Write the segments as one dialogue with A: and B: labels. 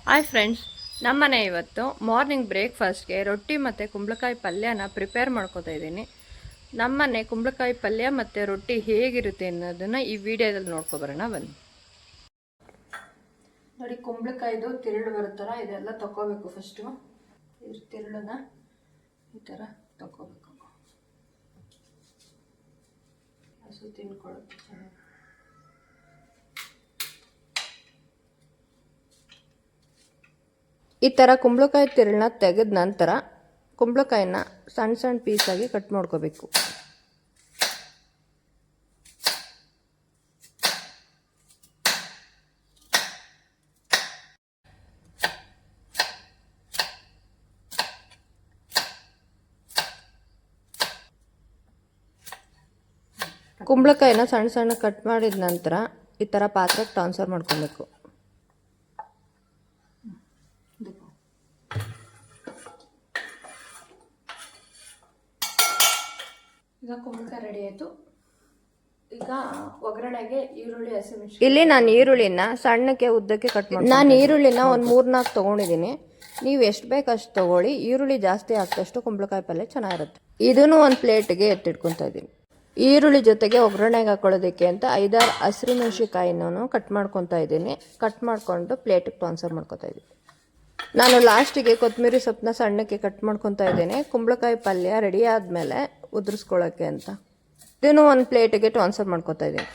A: Hi friends, ನಮ್ಮನೆ ಇವತ್ತು morning ಬ್ರೇಕ್ಫಾಸ್ಟ್ಗೆ ರೊಟ್ಟಿ ಮತ್ತು ಕುಂಬಳಕಾಯಿ ಪಲ್ಯನ ಪ್ರಿಪೇರ್ ಮಾಡ್ಕೋತಾ ಇದ್ದೀನಿ. ನಮ್ಮನೆ ಕುಂಬಳಕಾಯಿ ಪಲ್ಯ ಮತ್ತು ರೊಟ್ಟಿ ಹೇಗಿರುತ್ತೆ ಅನ್ನೋದನ್ನು ಈ ವಿಡಿಯೋದಲ್ಲಿ ನೋಡ್ಕೊಬರೋಣ ಬನ್ನಿ. ನೋಡಿ, ಕುಂಬಳಕಾಯಿದು ತಿರುಳು ಬರುತ್ತಲ್ಲ, ಇದೆಲ್ಲ ತಗೋಬೇಕು. ಫಸ್ಟು ತಿರುಳನ್ನ ಈ ಥರ ತಗೋಬೇಕು. ಹಸು ತಿನ್ಕೊಳ್ಳೋದು ಚೆನ್ನಾಗಿ. ಈ ಥರ ಕುಂಬಳಕಾಯಿ ತಿರುಳನ್ನ ತೆಗೆದ ನಂತರ ಕುಂಬಳಕಾಯಿನ ಸಣ್ಣ ಸಣ್ಣ ಪೀಸಾಗಿ ಕಟ್ ಮಾಡ್ಕೋಬೇಕು. ಕುಂಬಳಕಾಯಿನ ಸಣ್ಣ ಸಣ್ಣ ಕಟ್ ಮಾಡಿದ ನಂತರ ಈ ಥರ ಪಾತ್ರೆಗೆ ಟ್ರಾನ್ಸ್ಫರ್ ಮಾಡ್ಕೊಬೇಕು. ಈಗ ಕುಂಬಳಕಾಯಿ ರೆಡಿ ಆಯಿತು. ಈಗ ಒಗ್ಗರಣೆಗೆ ಈರುಳ್ಳಿ, ಹಸಿಮೆಣಸಿನಕಾಯಿ. ಇಲ್ಲಿ ನಾನು ಈರುಳ್ಳಿನ ಸಣ್ಣಕ್ಕೆ ಉದ್ದಕ್ಕೆ ಕಟ್ ಮಾಡಿ, ನಾನು ಈರುಳ್ಳಿನ ಒಂದು 3-4 ತೊಗೊಂಡಿದ್ದೀನಿ. ನೀವು ಎಷ್ಟು ಬೇಕು ಅಷ್ಟು ತೊಗೊಳ್ಳಿ. ಈರುಳ್ಳಿ ಜಾಸ್ತಿ ಹಾಕಿದಷ್ಟು ಕುಂಬಳಕಾಯಿ ಪಲ್ಯ ಚೆನ್ನಾಗಿರುತ್ತೆ. ಇದನ್ನು ಒಂದು ಪ್ಲೇಟ್ಗೆ ಎತ್ತಿಟ್ಕೊತಾ ಇದ್ದೀನಿ. ಈರುಳ್ಳಿ ಜೊತೆಗೆ ಒಗ್ಗರಣೆಗೆ ಹಾಕೊಳ್ಳೋದಕ್ಕೆ ಅಂತ 5-6 ಹಸಿಮೆಣಸಿನಕಾಯಿನೂ ಕಟ್ ಮಾಡ್ಕೊತಾ ಇದ್ದೀನಿ. ಕಟ್ ಮಾಡಿಕೊಂಡು ಪ್ಲೇಟಿಗೆ ಟ್ರಾನ್ಸ್ಫರ್ ಮಾಡ್ಕೊತಾ ಇದ್ದೀನಿ. ನಾನು ಲಾಸ್ಟಿಗೆ ಕೊತ್ತಂಬರಿ ಸೊಪ್ಪನ್ನ ಸಣ್ಣಕ್ಕೆ ಕಟ್ ಮಾಡ್ಕೊತಾ ಇದ್ದೇನೆ. ಕುಂಬಳಕಾಯಿ ಪಲ್ಯ ರೆಡಿ ಆದಮೇಲೆ ಉದುರಿಸ್ಕೊಳ್ಳೋಕ್ಕೆ ಅಂತ ಇದನ್ನು ಒಂದು ಪ್ಲೇಟಿಗೆ ಟ್ರಾನ್ಸ್ಫರ್ ಮಾಡ್ಕೊತಾ ಇದ್ದೀನಿ.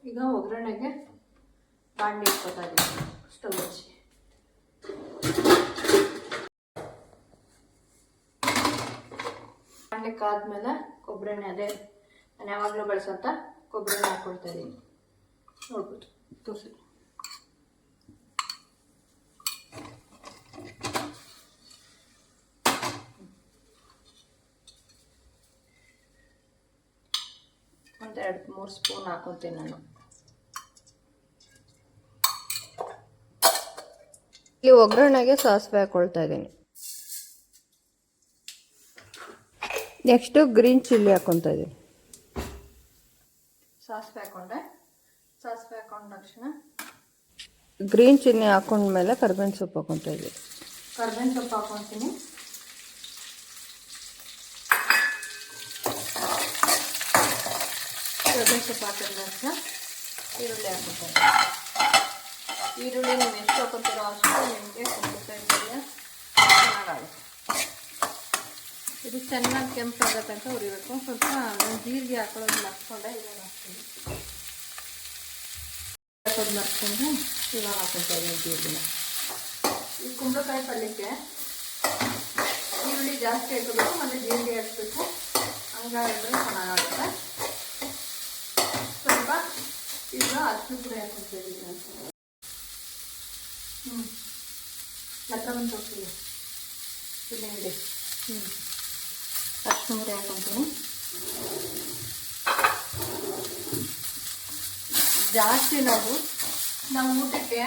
A: ಈಗ ಒಗ್ಗರಣೆಗೆ ಬಾಂಡೆ ಇಟ್ಕೊತಾ ಇದ್ದೀನಿ. ಸ್ಟವ್ ಹಚ್ಚಿ ಬಾಂಡೆಗೆ ಆದ್ಮೇಲೆ ಕೊಬ್ಬರಿ ಎಣ್ಣೆ, ಅದೇ ನಾನು ಯಾವಾಗಲೂ ಬಳಸೋಂಥ ಕೊಬ್ಬರಿ ಎಣ್ಣೆ ಹಾಕ್ಕೊಳ್ತಾ ಇದ್ದೀನಿ. ನೋಡ್ಬೋದು, ತೋರಿಸಿ. ಒಂದು 2-3 ಸ್ಪೂನ್ ಹಾಕೊತೀನಿ ನಾನು. ಈ ಒಗ್ಗರಣೆಗೆ ಸಾಸಿವೆ ಹಾಕೊಳ್ತಾ ಇದ್ದೀನಿ. ನೆಕ್ಸ್ಟು ಗ್ರೀನ್ ಚಿಲ್ಲಿ ಹಾಕೊತಾ ಇದ್ದೀನಿ. ಸಾಸಿವೆ ಹಾಕೊಂಡೆ. ಸಾಸಿವೆ ಹಾಕೊಂಡ ತಕ್ಷಣ ಗ್ರೀನ್ ಚಿಲ್ಲಿ ಹಾಕೊಂಡ್ಮೇಲೆ ಕರ್ಬೇವಿನ ಸೊಪ್ಪು ಹಾಕೊತಾ ಇದ್ದೀನಿ. ಕರ್ಬೇವಿನ ಸೊಪ್ಪು ಹಾಕೊತೀನಿ. ಕರ್ಬೇವಿನ ಸೊಪ್ಪು ಹಾಕಿದ ತಕ್ಷಣ ಈರುಳ್ಳಿ ಹಾಕೊತಾ ಇದ್ದೀನಿ. ಈರುಳ್ಳಿ ನೀವು ಎಷ್ಟು ಹಾಕೊತೀರೋ ಅಷ್ಟು ನಿಮಗೆ ಕುಂಬಳಕಾಯಿ ಪಲ್ಯ ಚೆನ್ನಾಗಾಗುತ್ತೆ. ಇದು ಚೆನ್ನಾಗಿ ಕೆಂಪಾಗೋ ತನಕ ಹುರಿಬೇಕು. ಸ್ವಲ್ಪ ನಾನು ಜೀರಿಗೆ ಹಾಕೊಳ್ಳೋದು ಮರ್ಸ್ಕೊಂಡೆ, ಇವಾಗ ಹಾಕ್ತೀನಿ. ಹಾಕೋದು ಮರ್ಸ್ಕೊಂಡು ಇವಾಗ ಹಾಕೊತಾ ಇದ್ದೀನಿ ಜೀರಿಗೆನ. ಈ ಕುಂಬಳಕಾಯಿ ಪಲ್ಯಕ್ಕೆ ಈರುಳ್ಳಿ ಜಾಸ್ತಿ ಹಾಕಬೇಕು, ಮತ್ತು ಜೀರಿಗೆ ಹಾಕಬೇಕು. ಹಂಗಾದ್ರೆ ಚೆನ್ನಾಗಾಗುತ್ತೆ. ಸ್ವಲ್ಪ ಈಗ ಅರಿಶಿನ ಪುಡಿ ಹಾಕೊತಾ ಇದ್ದೀನಿ. ಹತ್ರ ಬಂದು ತೋರಿಸಿಲ್ಲ ಇಲ್ಲಿ. ಅರಿಶಿನ ಪುಡಿ ಹಾಕೊತೀನಿ. ಜಾಸ್ತಿ ನಾವು ಊಟಕ್ಕೆ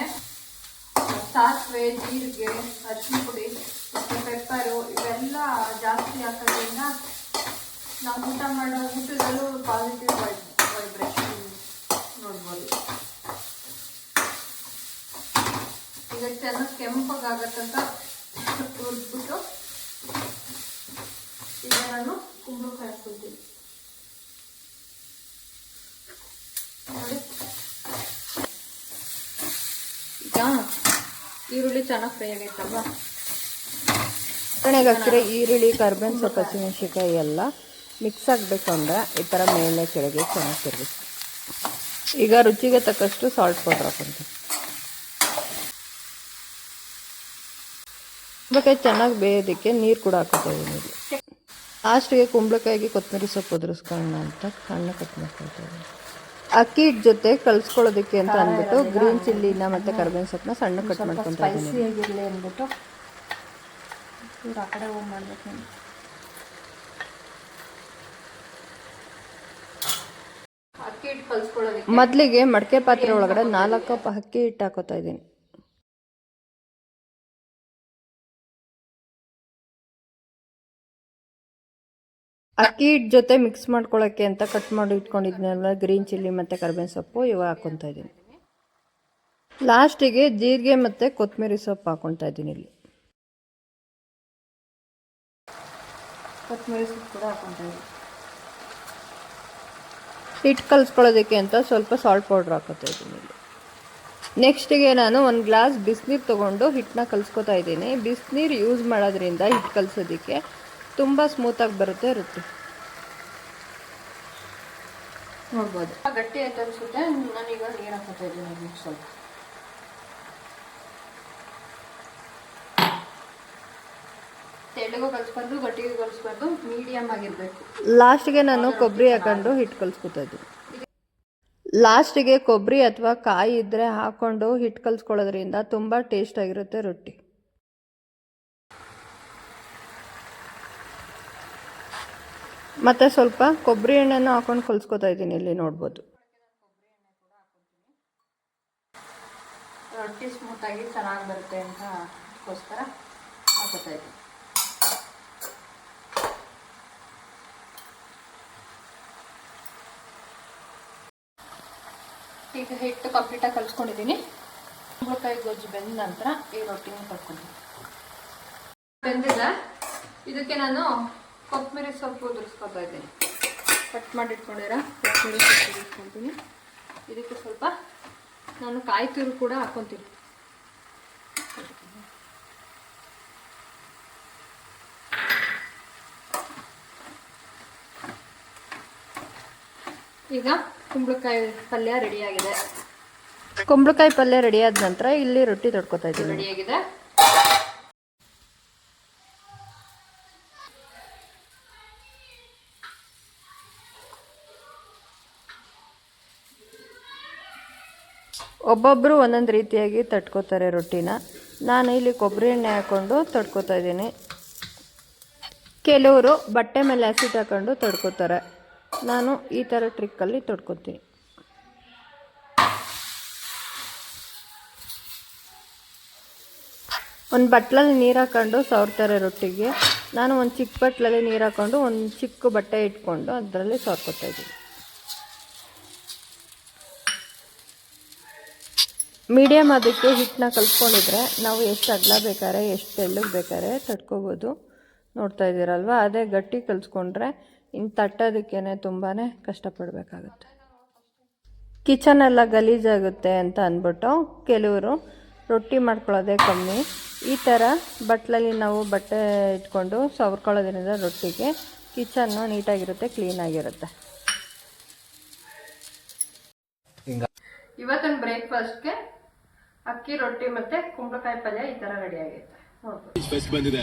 A: ಸಾಸಿವೆ, ಜೀರಿಗೆ, ಅರಿಶಿನ ಪುಡಿ ಮತ್ತು ಪೆಪ್ಪರು ಇವೆಲ್ಲ ಜಾಸ್ತಿ ಹಾಕೋದ್ರಿಂದ ನಾವು ಊಟ ಮಾಡೋ ಊಟದಲ್ಲೂ ಪಾಸಿಟಿವ್ ವೈಬ್ರೇಷನ್ ನೋಡ್ಬೋದು. ಈಗ ಚೆನ್ನಾಗಿ ಕೆಂಪಗಾಗತ್ತಂತ ಹುರಿದ್ಬಿಟ್ಟು ಈಗ ನಾನು ಕುಂಬಳಕಾಯಿ ಹಾಕ್ಕೊಳ್ತೀನಿ. ನೋಡಿ, ಈಗ ಈರುಳ್ಳಿ ಚೆನ್ನಾಗಿ ಫ್ರೈ ಆಗೈತಲ್ವ. ಒಗ್ಗರಣೆಗೆ ಹಾಕಿರೋ ಈರುಳ್ಳಿ, ಕರ್ಬೇವಿನ ಸೊಪ್ಪು, ಹಸಿಮೆಣಸಿನಕಾಯಿ ಎಲ್ಲ ಮಿಕ್ಸ್ ಆಗಬೇಕು ಅಂದರೆ ಈ ಥರ ಮೇಲೆ ಕೆಳಗೆ ಚೆನ್ನಾಗಿ ತಿರುಗಿಸಿ. ಈಗ ರುಚಿಗೆ ತಕ್ಕಷ್ಟು ಸಾಲ್ಟ್ ಪೌಡರ್ ಹಾಕ್ಕೊಂತೀನಿ. ಕುಂಬಳಕಾಯಿ ಚೆನ್ನಾಗಿ ಬೇಯೋದಕ್ಕೆ ನೀರು ಕೂಡ ಹಾಕೋತಾ ಇದ್ದೀನಿ. ಲಾಸ್ಟಿಗೆ ಕುಂಬಳಕಾಯಿಗೆ ಕೊತ್ತಂಬರಿ ಸೊಪ್ಪು ಉದುರಿಸ್ಕೊಳ್ಳೋಣ ಅಂತ ಸಣ್ಣ ಕಟ್ ಮಾಡ್ಕೊಳ್ತಾ ಇದ್ದೀನಿ. ಅಕ್ಕಿ ಹಿಟ್ಟು ಜೊತೆ ಕಲಿಸ್ಕೊಳ್ಳೋದಕ್ಕೆ ಅಂತ ಅಂದ್ಬಿಟ್ಟು ಗ್ರೀನ್ ಚಿಲ್ಲಿನ ಮತ್ತು ಕರ್ಬೇವಿನ ಸೊಪ್ಪನ್ನ ಸಣ್ಣ ಕಟ್ ಮಾಡ್ಕೊತಾ ಇದ್ದೀನಿ. ಸ್ಪೈಸಿಯಾಗಿರಲಿ ಅಂದ್ಬಿಟ್ಟು ಇವ್ರು ಆ ಕಡೆ ಹೋಗಿ ಮಾಡಬೇಕು. ಅಕ್ಕಿ ಹಿಟ್ಟು ಕಲಿಸ್ಕೊಳ್ಳೋದಕ್ಕೆ ಮೊದಲಿಗೆ ಮಡಕೆ ಪಾತ್ರೆ ಒಳಗಡೆ 4 ಕಪ್ ಅಕ್ಕಿ ಹಿಟ್ಟು ಹಾಕೋತಾ ಇದ್ದೀನಿ. ಅಕ್ಕಿ ಹಿಟ್ಟು ಜೊತೆ ಮಿಕ್ಸ್ ಮಾಡ್ಕೊಳ್ಳೋಕ್ಕೆ ಅಂತ ಕಟ್ ಮಾಡಿ ಇಟ್ಕೊಂಡಿದ್ನಲ್ಲ ಗ್ರೀನ್ ಚಿಲ್ಲಿ ಮತ್ತು ಕರಿಬೇವಿನ ಸೊಪ್ಪು ಇವಾಗ ಹಾಕ್ಕೊತಾ ಇದ್ದೀನಿ. ಲಾಸ್ಟಿಗೆ ಜೀರಿಗೆ ಮತ್ತು ಕೊತ್ತಂಬರಿ ಸೊಪ್ಪು ಹಾಕ್ಕೊತಾ ಇದ್ದೀನಿ. ಇಲ್ಲಿ ಕೊತ್ತಂಬರಿ ಸೊಪ್ಪು ಕೂಡ ಹಾಕ್ಕೊತಾ ಇದ್ದೀನಿ. ಹಿಟ್ಟು ಕಲಿಸ್ಕೊಳ್ಳೋದಕ್ಕೆ ಅಂತ ಸ್ವಲ್ಪ ಸಾಲ್ಟ್ ಪೌಡ್ರ್ ಹಾಕ್ಕೊತಾ ಇದ್ದೀನಿ. ಇಲ್ಲಿ ನೆಕ್ಸ್ಟಿಗೆ ನಾನು ಒಂದು ಗ್ಲಾಸ್ ಬಿಸಿನೀರು ತೊಗೊಂಡು ಹಿಟ್ಟನ್ನ ಕಲಿಸ್ಕೊತಾ ಇದ್ದೀನಿ. ಬಿಸಿನೀರು ಯೂಸ್ ಮಾಡೋದ್ರಿಂದ ಹಿಟ್ಟು ಕಲಿಸೋದಕ್ಕೆ ತುಂಬ ಸ್ಮೂತಾಗಿ ಬರುತ್ತೆ ರೊಟ್ಟಿ. ನೋಡ್ಬೋದು ಗಟ್ಟಿ ಆಯ್ತು ಅನಿಸುತ್ತೆ. ನಾನೀಗ ನೀರು ಹಾಕ್ಕೊತಾ ಇದ್ದೀನಿ. ಸ್ವಲ್ಪ ತೆಳ್ಳಗೂ ಕಲಿಸ್ಬಾರ್ದು, ಗಟ್ಟಿಗೆ ಕಲಿಸ್ಬಾರ್ದು, ಮೀಡಿಯಮ್ ಆಗಿರಬೇಕು. ಲಾಸ್ಟಿಗೆ ನಾನು ಕೊಬ್ಬರಿ ಹಾಕೊಂಡು ಹಿಟ್ಟು ಕಲಿಸ್ಕೊತಾ ಇದ್ದೀನಿ. ಲಾಸ್ಟಿಗೆ ಕೊಬ್ಬರಿ ಅಥವಾ ಕಾಯಿ ಇದ್ದರೆ ಹಾಕ್ಕೊಂಡು ಹಿಟ್ಟು ಕಲಿಸ್ಕೊಳ್ಳೋದ್ರಿಂದ ತುಂಬ ಟೇಸ್ಟಾಗಿರುತ್ತೆ ರೊಟ್ಟಿ. ಮತ್ತು ಸ್ವಲ್ಪ ಕೊಬ್ಬರಿ ಎಣ್ಣೆನೂ ಹಾಕೊಂಡು ಕಲಿಸ್ಕೊತಾ ಇದ್ದೀನಿ. ಇಲ್ಲಿ ನೋಡ್ಬೋದು ರೊಟ್ಟಿ ಸ್ಮೂತಾಗಿ ಚೆನ್ನಾಗಿ ಬರುತ್ತೆ ಅಂತ ಅದಕ್ಕೋಸ್ಕರ ಹಾಕೋತಾ ಇದ್ದೀನಿ. ಈಗ ಹಿಟ್ಟು ಕಂಪ್ಲೀಟಾಗಿ ಕಲಿಸ್ಕೊಂಡಿದ್ದೀನಿ. ಕುಂಬಳಕಾಯಿ ಗೊಜ್ಜು ಬೆಂದ ನಂತರ ಈ ರೊಟ್ಟಿನ ಕಟ್ಕೊತೀನಿ. ಬೆಂದಿದೆ. ಇದಕ್ಕೆ ನಾನು ಕೊತ್ತಂಬರಿ ಸೊಪ್ಪು ಉದುರಿಸ್ಕೊತಾ ಇದ್ದೀನಿ. ಕಟ್ ಮಾಡಿ ಇಟ್ಕೊಂಡಿರ ಕೊತ್ತಂಬರಿ ಸೊಪ್ಪು ಉದುರಿಸ್ಕೊತೀನಿ. ಇದಕ್ಕೆ ಸ್ವಲ್ಪ ನಾನು ಕಾಯಿ ತುರಿ ಕೂಡ ಹಾಕ್ಕೊತೀನಿ. ಈಗ ಕುಂಬಳಕಾಯಿ ಪಲ್ಯ ರೆಡಿಯಾಗಿದೆ. ಕುಂಬಳಕಾಯಿ ಪಲ್ಯ ರೆಡಿ ಆದ ನಂತರ ಇಲ್ಲಿ ರೊಟ್ಟಿ ತೊಡ್ಕೊತಾ ಇದ್ದೀನಿ. ರೆಡಿಯಾಗಿದೆ. ಒಬ್ಬೊಬ್ಬರು ಒಂದೊಂದು ರೀತಿಯಾಗಿ ತಟ್ಕೋತಾರೆ ರೊಟ್ಟಿನ. ನಾನು ಇಲ್ಲಿ ಕೊಬ್ಬರಿ ಎಣ್ಣೆ ಹಾಕ್ಕೊಂಡು ತಡ್ಕೊತಾ ಇದ್ದೀನಿ. ಕೆಲವರು ಬಟ್ಟೆ ಮೇಲೆ ಆ್ಯಸಿಡ್ ಹಾಕೊಂಡು ತಡ್ಕೋತಾರೆ. ನಾನು ಈ ಥರ ಟ್ರಿಕ್ಕಲ್ಲಿ ತಡ್ಕೊತೀನಿ. ಒಂದು ಬಟ್ಲಲ್ಲಿ ನೀರು ಹಾಕೊಂಡು ಸವರ್ತಾರೆ ರೊಟ್ಟಿಗೆ. ನಾನು ಒಂದು ಚಿಕ್ಕ ಬಟ್ಲಲ್ಲಿ ನೀರು ಹಾಕೊಂಡು ಒಂದು ಚಿಕ್ಕ ಬಟ್ಟೆ ಇಟ್ಕೊಂಡು ಅದರಲ್ಲಿ ಸವರ್ಕೊತಾ ಇದ್ದೀನಿ. ಮೀಡಿಯಮ್ ಅದಕ್ಕೆ ಹಿಟ್ಟನ್ನ ಕಲಿಸ್ಕೊಂಡಿದ್ರೆ ನಾವು ಎಷ್ಟು ಅಗಲ ಬೇಕಾದ್ರೆ ಎಷ್ಟು ತೆಳ್ಳಗೆ ಬೇಕಾದ್ರೆ ತಟ್ಕೋಬೋದು. ನೋಡ್ತಾ ಇದ್ದೀರಲ್ವ, ಅದೇ ಗಟ್ಟಿ ಕಲಿಸ್ಕೊಂಡ್ರೆ ಇನ್ನು ತಟ್ಟೋದಕ್ಕೇ ತುಂಬಾ ಕಷ್ಟಪಡಬೇಕಾಗುತ್ತೆ. ಕಿಚನೆಲ್ಲ ಗಲೀಜಾಗುತ್ತೆ ಅಂತ ಅಂದ್ಬಿಟ್ಟು ಕೆಲವರು ರೊಟ್ಟಿ ಮಾಡ್ಕೊಳ್ಳೋದೇ ಕಮ್ಮಿ. ಈ ಥರ ಬಟ್ಲಲ್ಲಿ ನಾವು ಬಟ್ಟೆ ಇಟ್ಕೊಂಡು ಸವರ್ಕೊಳ್ಳೋದ್ರಿಂದ ರೊಟ್ಟಿಗೆ ಕಿಚನ್ನು ನೀಟಾಗಿರುತ್ತೆ, ಕ್ಲೀನಾಗಿರುತ್ತೆ. ಇವತ್ತಿನ ಬ್ರೇಕ್ಫಾಸ್ಟ್ಗೆ ಅಕ್ಕಿ ರೊಟ್ಟಿ ಮತ್ತು ಕುಂಬಳಕಾಯಿ ಪಲ್ಯ ಈ ಥರ ರೆಡಿ ಆಗೈತೆ.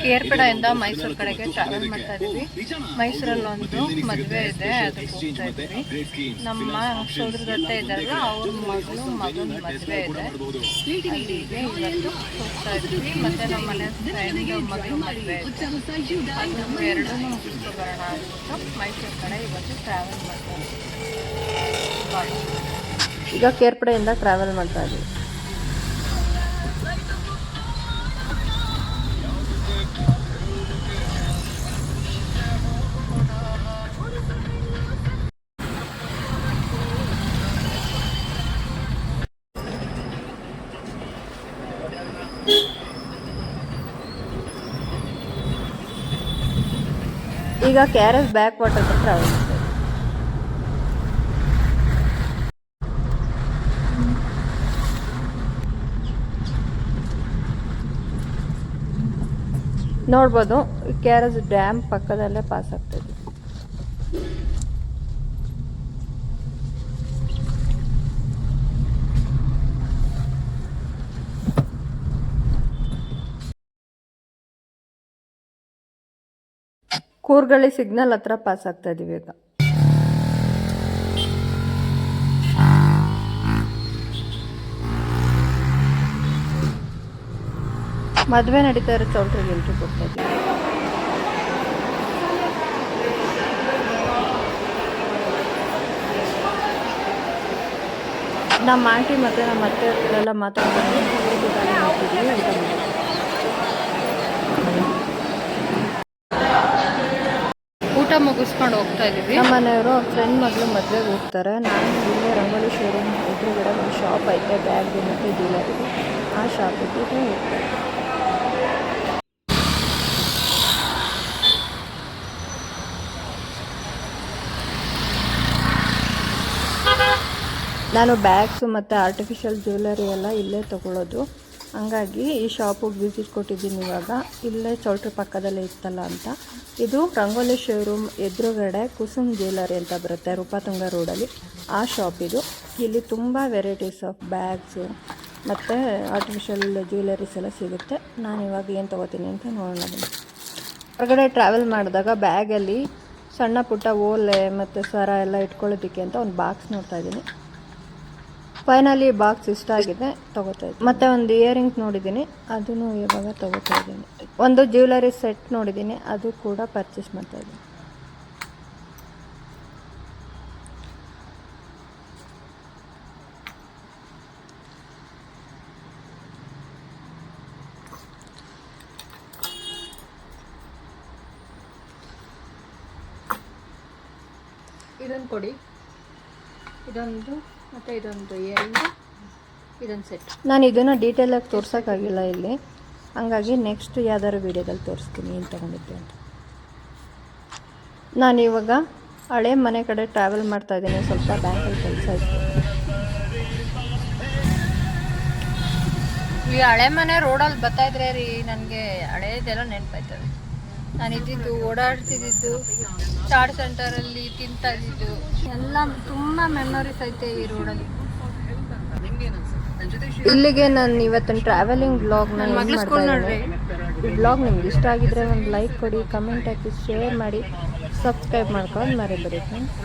A: ಕೇರ್ಪಡೆಯಿಂದ ಮೈಸೂರು ಕಡೆಗೆ ಟ್ರಾವೆಲ್ ಮಾಡ್ತಾ ಇದ್ದೀವಿ. ಮೈಸೂರಲ್ಲಿ ಒಂದು ಮದುವೆ ಇದೆ, ಅದಕ್ಕೆ ಹೋಗ್ತಾ ಇದ್ದೀವಿ. ನಮ್ಮ ಸೋದರದತ್ತೆ ಇದ್ದಾರಲ್ಲ, ಅವ್ರ ಮಗನ ಮದುವೆ ಇದೆ, ಅಲ್ಲಿಗೆ ಇವತ್ತು ಹೋಗ್ತಾ ಇದ್ದೀವಿ. ಮತ್ತು ನಮ್ಮ ಮನೆ ಫ್ರೆಂಡ್ ಮಗನ ಮದುವೆ ಇದೆ, ಅದು ಎರಡೂ ಮುಗಿಸ್ಕೊ ಬರೋಣ ಅಂದ್ಬಿಟ್ಟು ಮೈಸೂರು ಕಡೆ ಇವತ್ತು ಟ್ರಾವೆಲ್ ಮಾಡ್ತಾ ಇದ್ದೀವಿ. ಈಗ ಕೇರ್ಪಡೆಯಿಂದ ಟ್ರಾವೆಲ್ ಮಾಡ್ತಾ ಇದ್ದೀವಿ. ಈಗ KRS ಬ್ಯಾಕ್ ವಾಟರ್ ಟ್ರಾವೆಲ್ ಮಾಡ್ತಾ ಇದ್ದೀವಿ. ನೋಡ್ಬೋದು KRS ಡ್ಯಾಮ್ ಪಕ್ಕದಲ್ಲೇ ಪಾಸ್ ಆಗ್ತಾ ಇದೆ. ಕೂರ್ಗಳ್ಳಿ ಸಿಗ್ನಲ್ ಹತ್ರ ಪಾಸ್ ಆಗ್ತಾ ಇದೀವಿ ಈಗ. ಮದುವೆ ನಡೀತಾ ಇರೋ ಚೌಲ್ಟ್ರಿಗೆ ಎಂಟ್ರಿ ಕೊಡ್ತಾ ಇದ್ದೀವಿ. ನಮ್ಮ ಆಂಟಿ ಮತ್ತು ನಮ್ಮ ಅತ್ತೆ ಹತ್ರೆಲ್ಲ ಮಾತಾಡ್ಕೊಂಡು ಊಟ ಮುಗಿಸ್ಕೊಂಡು ಹೋಗ್ತಾ ಇದೀವಿ. ನಮ್ಮ ಮನೆಯವರು ಅವ್ರ ಫ್ರೆಂಡ್ ಮಗಳು ಮದುವೆಗೆ ಹೋಗ್ತಾರೆ. ನಾನು ಇಲ್ಲೇ ರಂಗೋಲಿ ಶೋರೂಮ್ ಎದುರುಗಡೆ ಒಂದು ಶಾಪ್ ಐತೆ ಬ್ಯಾಗ್ದು ಮತ್ತು ಜ್ಯುವೆಲರಿ, ಆ ಶಾಪಿಗೆ ಹೋಗ್ತಾರೆ. ನಾನು ಬ್ಯಾಗ್ಸು ಮತ್ತು ಆರ್ಟಿಫಿಷಿಯಲ್ ಜ್ಯುವೆಲರಿ ಎಲ್ಲ ಇಲ್ಲೇ ತೊಗೊಳ್ಳೋದು. ಹಂಗಾಗಿ ಈ ಶಾಪಿಗೆ ವಿಸಿಟ್ ಕೊಟ್ಟಿದ್ದೀನಿ. ಇವಾಗ ಇಲ್ಲೇ ಚೌಲ್ಟ್ರಿ ಪಕ್ಕದಲ್ಲೇ ಇತ್ತಲ್ಲ ಅಂತ. ಇದು ರಂಗೋಲಿ ಶೋರೂಮ್ ಎದುರುಗಡೆ ಕುಸುಮ್ ಜ್ಯುವೆಲರಿ ಅಂತ ಬರುತ್ತೆ, ರೂಪಾತುಂಗ ರೋಡಲ್ಲಿ. ಆ ಶಾಪ್ ಇದು. ಇಲ್ಲಿ ತುಂಬ ವೆರೈಟೀಸ್ ಆಫ್ ಬ್ಯಾಗ್ಸು ಮತ್ತು ಆರ್ಟಿಫಿಷಿಯಲ್ ಜ್ಯುವೆಲರೀಸ್ ಎಲ್ಲ ಸಿಗುತ್ತೆ. ನಾನು ಇವಾಗ ಏನು ತೊಗೋತೀನಿ ಅಂತ ನೋಡೋಣ. ಹೊರಗಡೆ ಟ್ರಾವೆಲ್ ಮಾಡಿದಾಗ ಬ್ಯಾಗಲ್ಲಿ ಸಣ್ಣ ಪುಟ್ಟ ಓಲೆ ಮತ್ತು ಸರ ಎಲ್ಲ ಇಟ್ಕೊಳ್ಳೋದಕ್ಕೆ ಅಂತ ಒಂದು ಬಾಕ್ಸ್ ನೋಡ್ತಾ ಇದ್ದೀನಿ. ಫೈನಲಿ ಬಾಕ್ಸ್ ಇಷ್ಟ ಆಗಿದೆ, ತೊಗೋತಾ ಇದ್ದೀನಿ. ಮತ್ತು ಒಂದು ಇಯರಿಂಗ್ಸ್ ನೋಡಿದ್ದೀನಿ, ಅದನ್ನು ಇವಾಗ ತೊಗೋತಾ ಇದ್ದೀನಿ. ಒಂದು ಜ್ಯುವೆಲರಿ ಸೆಟ್ ನೋಡಿದ್ದೀನಿ, ಅದು ಕೂಡ ಪರ್ಚೇಸ್ ಮಾಡ್ತಾ ಇದ್ದೀನಿ. ಇದೊಂದು ಕೊಡಿ, ಇದೊಂದು ಮತ್ತು ಇದೊಂದು ಇಯರಿಂಗ್, ಇದೊಂದು ಸೆಟ್. ನಾನು ಇದನ್ನು ಡೀಟೇಲಾಗಿ ತೋರ್ಸೋಕ್ಕಾಗಿಲ್ಲ ಇಲ್ಲಿ, ಹಂಗಾಗಿ ನೆಕ್ಸ್ಟ್ ಯಾವ್ದಾದ್ರು ವೀಡಿಯೋದಲ್ಲಿ ತೋರಿಸ್ತೀನಿ ಏನು ತೊಗೊಂಡಿದ್ದೆ ಅಂತ. ನಾನಿವಾಗ ಹಳೆ ಮನೆ ಕಡೆ ಟ್ರಾವೆಲ್ ಮಾಡ್ತಾ ಇದ್ದೀನಿ. ಸ್ವಲ್ಪ ಬ್ಯಾಂಕಲ್ಲಿ ಕೆಲಸ ಇತ್ತು. ಈ ಹಳೆ ಮನೆ ರೋಡಲ್ಲಿ ಬರ್ತಾಯಿದ್ರೆ ರೀ ನನಗೆ ಹಳೇದೆಲ್ಲ ನೆನಪಾಯ್ತವೆ. ನಾನು ಇದ್ದಿದ್ದು, ಓಡಾಡ್ತಿದ್ದು, ಚಾಟ್ ಸೆಂಟರಲ್ಲಿ ತಿಂತಾ ಇದ್ದಿದ್ದು ಎಲ್ಲ ತುಂಬ ಮೆಮೊರೀಸ್ ಐತೆ ಈ ರೋಡಲ್ಲಿ. ಇಲ್ಲಿಗೆ ನಾನು ಇವತ್ತಿನ ಟ್ರಾವೆಲಿಂಗ್ ಬ್ಲಾಗ್ನ ಮಾಡ್ತಾ ಇದ್ದೀನಿ. ಈ ಬ್ಲಾಗ್ ನಿಮ್ಗೆ ಇಷ್ಟ ಆಗಿದ್ರೆ ಒಂದು ಲೈಕ್ ಕೊಡಿ, ಕಮೆಂಟ್ ಹಾಕಿ, ಶೇರ್ ಮಾಡಿ, ಸಬ್ಸ್ಕ್ರೈಬ್ ಮಾಡ್ಕೊಂಡು ಮರಿಬೇಡಿ ಫ್ರೆಂಡ್ಸ್.